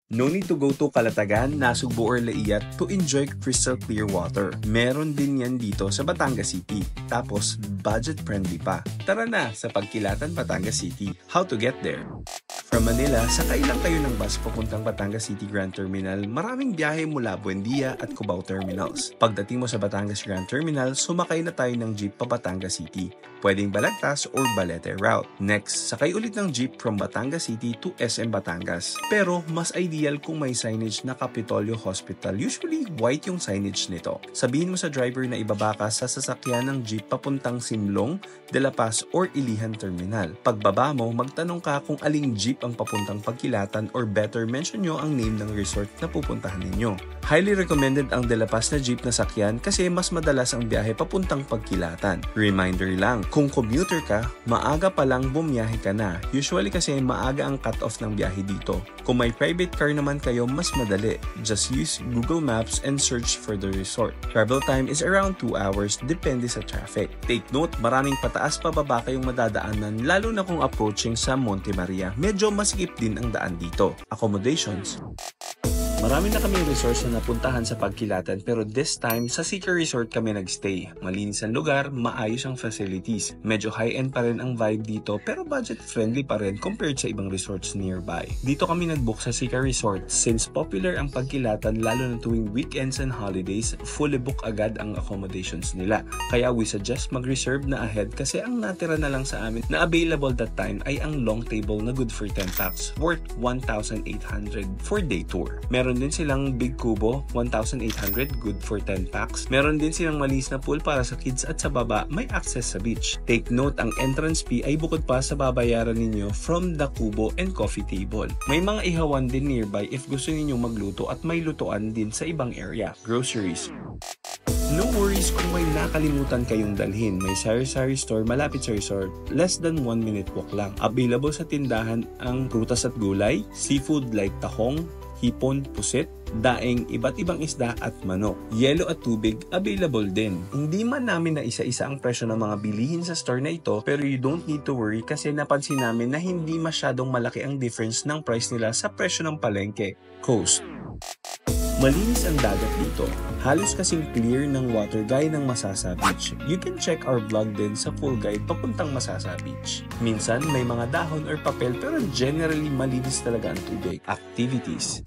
No need to go to Calatagan, Nasugbu or Laiat to enjoy crystal clear water. Meron din yan dito sa Batangas City. Tapos, budget-friendly pa. Tara na sa Pagkilatan, Batangas City. How to get there? From Manila, sakay lang kayo ng bus papuntang Batangas City Grand Terminal. Maraming biyahe mula Buendia at Cubao Terminals. Pagdating mo sa Batangas Grand Terminal, sumakay na tayo ng jeep pa Batangas City. Pwedeng Balagtas or Balete route. Next, sakay ulit ng jeep from Batangas City to SM Batangas. Pero mas ideal kung may signage na Capitolio Hospital. Usually, white yung signage nito. Sabihin mo sa driver na ibaba ka sa sasakyan ng jeep papuntang Simlong, De La Paz or Ilihan Terminal. Pagbaba mo, magtanong ka kung aling jeep ang papuntang Pagkilatan or better mention nyo ang name ng resort na pupuntahan ninyo. Highly recommended ang De La Paz na jeep na sakyan kasi mas madalas ang biyahe papuntang Pagkilatan. Reminder lang, kung commuter ka, maaga pa lang bumiyahe ka na. Usually kasi maaga ang cut-off ng biyahe dito. Kung may private car naman kayo, mas madali. Just use Google Maps and search for the resort. Travel time is around 2 hours, depende sa traffic. Take note, maraming pataas pababa kayong madadaanan lalo na kung approaching sa Monte Maria. Medyo masikip din ang daan dito. Accommodations. Marami na kami resorts na napuntahan sa Pagkilatan pero this time sa Sika Resort kami nagstay. Malinis ang lugar, maayos ang facilities. Medyo high-end pa rin ang vibe dito pero budget-friendly pa rin compared sa ibang resorts nearby. Dito kami nag-book sa Sika Resort since popular ang Pagkilatan lalo na tuwing weekends and holidays, fully book agad ang accommodations nila. Kaya we suggest mag-reserve na ahead kasi ang natira na lang sa amin na available that time ay ang long table na good for 10 packs worth 1,800 for day tour. Meron din silang Big Kubo, 1,800, good for 10 packs. Meron din silang malinis na pool para sa kids at sa baba, may access sa beach. Take note, ang entrance fee ay bukod pa sa babayaran ninyo from the Kubo and coffee table. May mga ihawan din nearby if gusto ninyong magluto at may lutuan din sa ibang area. Groceries. No worries kung may nakalimutan kayong dalhin. May sari-sari store malapit sa resort. Less than 1 minute walk lang. Available sa tindahan ang prutas at gulay, seafood like tahong, hipon, pusit, daing, iba't ibang isda at manok. Yelo at tubig, available din. Hindi man namin na isa-isa ang presyo ng mga bilihin sa store na ito, pero you don't need to worry kasi napansin namin na hindi masyadong malaki ang difference ng price nila sa presyo ng palengke. Coast. Malinis ang dagat dito. Halos kasing clear ng water gaya ng Masasa Beach. You can check our vlog din sa full guide papuntang Masasa Beach. Minsan may mga dahon or papel pero generally malinis talaga ang tubig. Activities.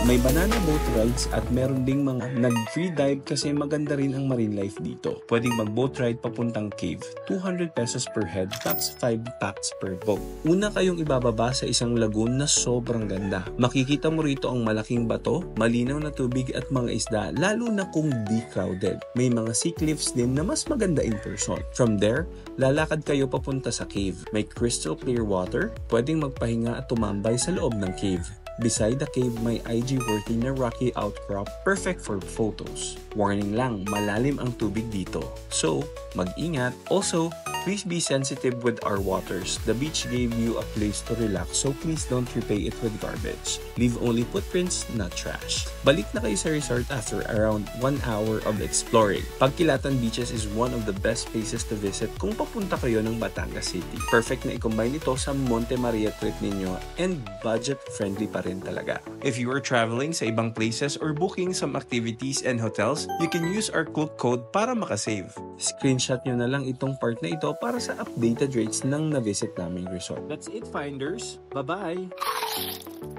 May banana boat rides at meron ding mga nag-free dive kasi maganda rin ang marine life dito. Pwedeng mag-boat ride papuntang cave. 200 pesos per head, tax 5 packs per boat. Una kayong ibababa sa isang lagoon na sobrang ganda. Makikita mo rito ang malaking bato, malinaw na tubig at mga isda, lalo na kung di crowded. May mga sea cliffs din na mas maganda in person. From there, lalakad kayo papunta sa cave. May crystal clear water, pwedeng magpahinga at tumambay sa loob ng cave. Beside the cave, may IG-worthy na rocky outcrop, perfect for photos. Warning lang, malalim ang tubig dito. So, mag-ingat. Also, please be sensitive with our waters. The beach gave you a place to relax, so please don't repay it with garbage. Leave only footprints, not trash. Balik na kayo sa resort after around 1 hour of exploring. Pagkilatan Beaches is one of the best places to visit kung papunta kayo ng Batangas City. Perfect na i-combine ito sa Monte Maria trip ninyo and budget-friendly pa rin talaga. If you are traveling sa ibang places or booking some activities and hotels, you can use our Klook code para makasave. Screenshot nyo na lang itong part na ito para sa updated rates ng na-visit naming resort. That's it, Finders. Bye-bye!